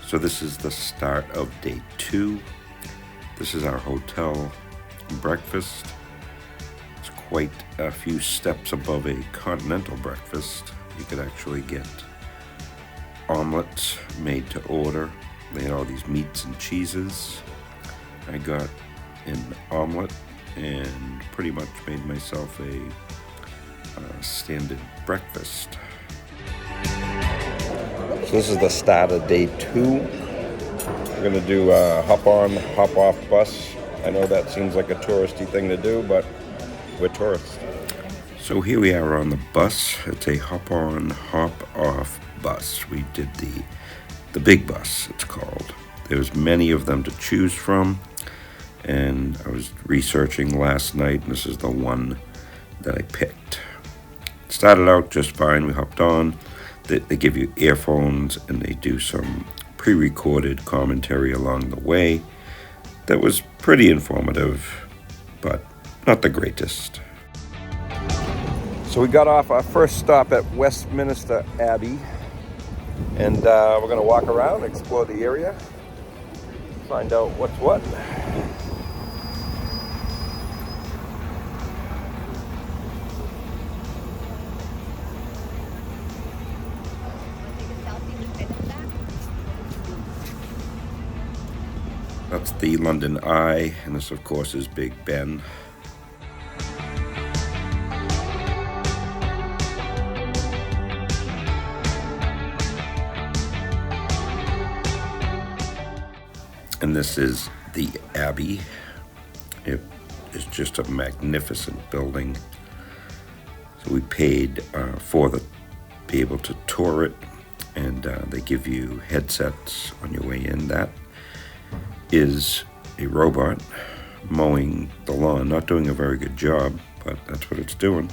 So this is the start of day 2. This is our hotel breakfast. It's quite a few steps above a continental breakfast. You could actually get omelets made to order. They had all these meats and cheeses. I got an omelet and pretty much made myself a standard breakfast. So this is the start of day 2. We're going to do a hop-on, hop-off bus. I know that seems like a touristy thing to do, but we're tourists. So here we are on the bus. It's a hop-on, hop-off bus. We did the big bus, it's called. There's many of them to choose from, and I was researching last night, and this is the one that I picked. It started out just fine. We hopped on. They give you earphones, and they do some pre-recorded commentary along the way. That was pretty informative, but not the greatest. So we got off our first stop at Westminster Abbey, and we're going to walk around, explore the area, find out what's what. That's the London Eye, and this, of course, is Big Ben. And this is the Abbey. It is just a magnificent building. So we paid be able to tour it, and they give you headsets on your way in. That is a robot mowing the lawn, not doing a very good job, but that's what it's doing.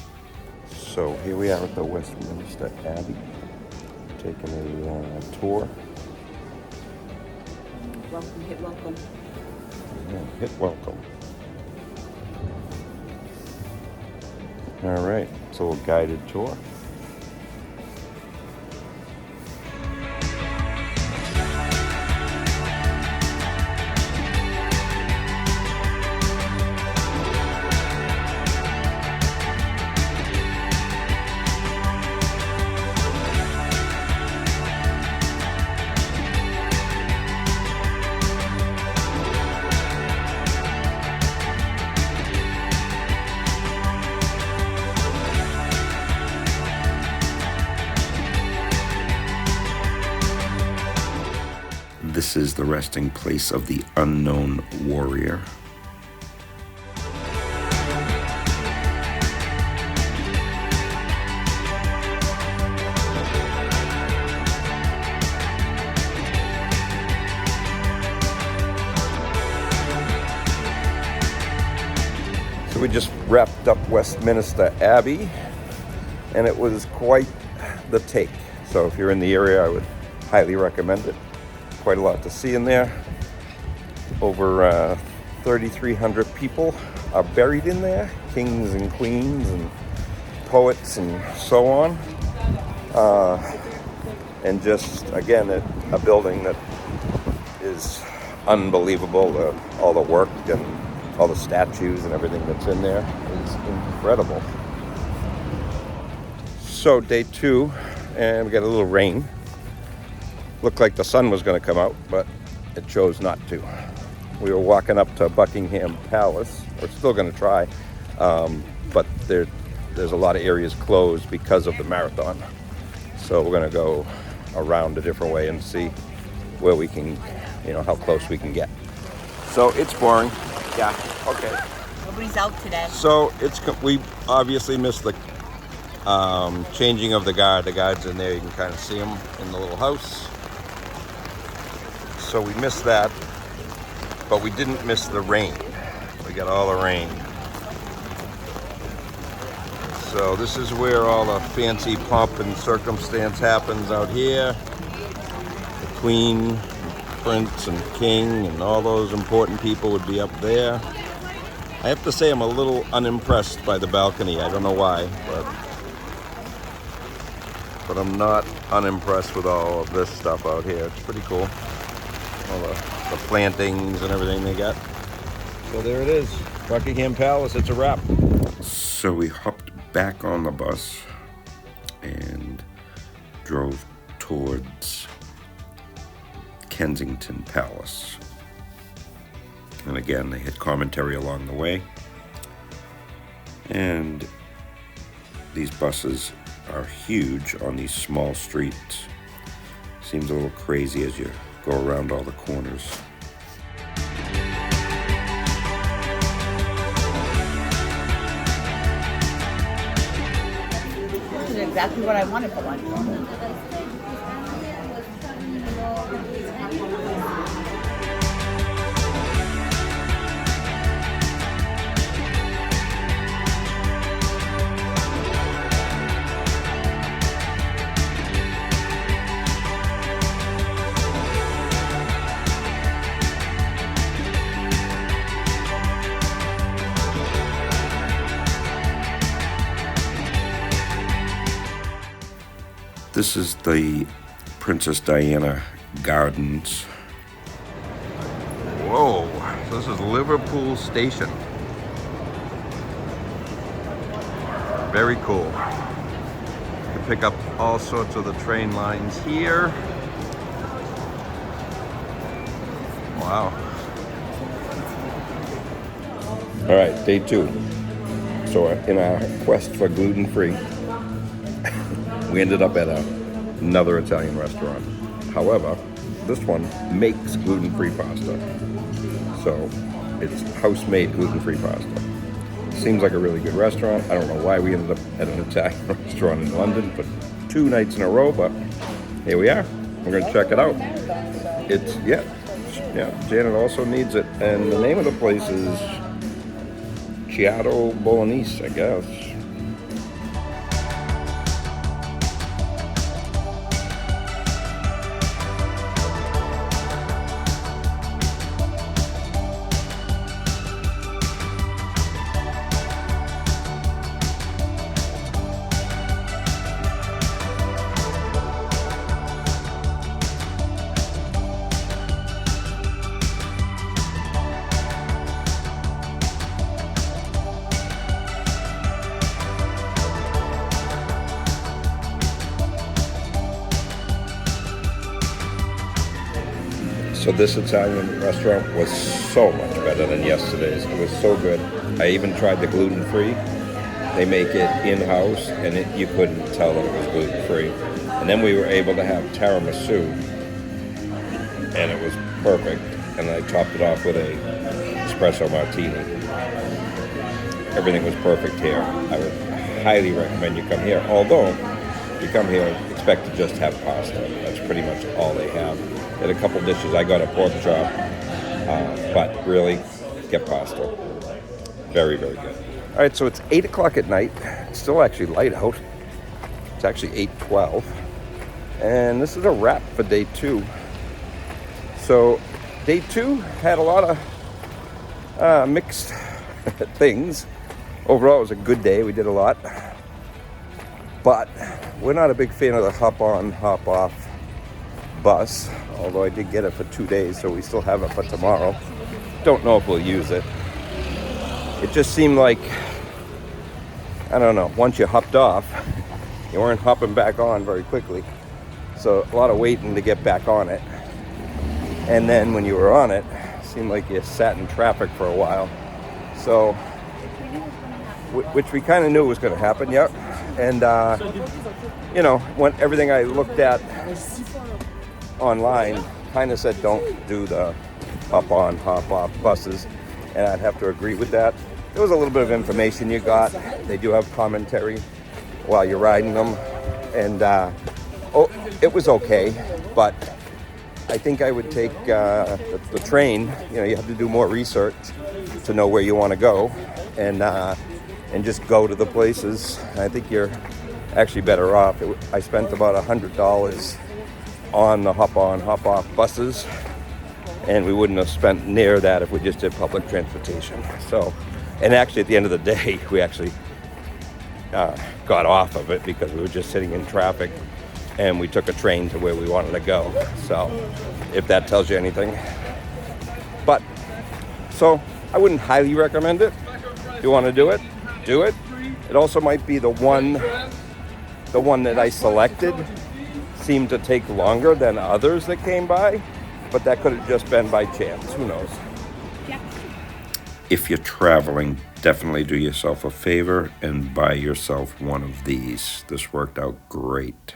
So here we are at the Westminster Abbey, taking a tour. Welcome, hit welcome. Yeah, hit welcome. All right, it's a little guided tour. This is the resting place of the unknown warrior. So we just wrapped up Westminster Abbey, and it was quite the take. So if you're in the area, I would highly recommend it. Quite a lot to see in there. Over 3,300 people are buried in there, kings and queens and poets and so on. And just, again, a building that is unbelievable. All the work and all the statues and everything that's in there is incredible. So day 2, and we got a little rain. Looked like the sun was going to come out, but it chose not to. We were walking up to Buckingham Palace. We're still going to try, but there's a lot of areas closed because of the marathon. So we're going to go around a different way and see where we can, how close we can get. So it's boring. Yeah, okay. Nobody's out today. So we obviously missed the changing of the guard. The guard's in there. You can kind of see him in the little house. So we missed that, but we didn't miss the rain. We got all the rain. So this is where all the fancy pomp and circumstance happens out here. The Queen, Prince, and King, and all those important people would be up there. I have to say I'm a little unimpressed by the balcony. I don't know why, but I'm not unimpressed with all of this stuff out here. It's pretty cool. all the plantings and everything they got. So there it is, Buckingham Palace. It's a wrap. So we hopped back on the bus and drove towards Kensington Palace. And again, they had commentary along the way. And these buses are huge on these small streets. Seems a little crazy as you go around all the corners. This is exactly what I wanted for lunch. This is the Princess Diana Gardens. Whoa, this is Liverpool Station. Very cool. You can pick up all sorts of the train lines here. Wow. All right, day 2. So in our quest for gluten-free, we ended up at another Italian restaurant. However, this one makes gluten-free pasta. So it's house-made gluten-free pasta. Seems like a really good restaurant. I don't know why we ended up at an Italian restaurant in London for 2 nights in a row, but here we are. We're gonna check it out. It's, yeah, Janet also needs it. And the name of the place is Chiato Bolognese, I guess. So this Italian restaurant was so much better than yesterday's. It was so good. I even tried the gluten-free. They make it in-house, and you couldn't tell that it was gluten-free. And then we were able to have tiramisu, and it was perfect. And I topped it off with a espresso martini. Everything was perfect here. I would highly recommend you come here. Although, if you come here, expect to just have pasta. That's pretty much all they have. They had a couple dishes. I got a pork chop, but really, get pasta. Very, very good. All right, so it's 8 o'clock at night. It's still actually light out. It's actually 8:12. And this is a wrap for day 2. So day 2 had a lot of mixed things. Overall, it was a good day. We did a lot. But we're not a big fan of the hop-on, hop-off bus, although I did get it for 2 days, so we still have it for tomorrow. Don't know if we'll use it. It just seemed like, I don't know, once you hopped off, you weren't hopping back on very quickly. So a lot of waiting to get back on it. And then when you were on it, it seemed like you sat in traffic for a while. So, which we kind of knew was going to happen, yep. And, you know, when everything I looked at online kind of said don't do the hop-on, hop-off buses, and I'd have to agree with that. There was a little bit of information you got. They do have commentary while you're riding them, and it was okay, but I think I would take the train. You know, you have to do more research to know where you want to go, and just go to the places. I think you're actually better off. I spent about $100 on the hop-on, hop-off buses, and we wouldn't have spent near that if we just did public transportation. So, and actually at the end of the day, we actually got off of it because we were just sitting in traffic and we took a train to where we wanted to go. So, if that tells you anything. But, so I wouldn't highly recommend it. If you want to do it, do it. It also might be the one that I selected seemed to take longer than others that came by, but that could have just been by chance. Who knows? If you're traveling, definitely do yourself a favor and buy yourself one of these. This worked out great.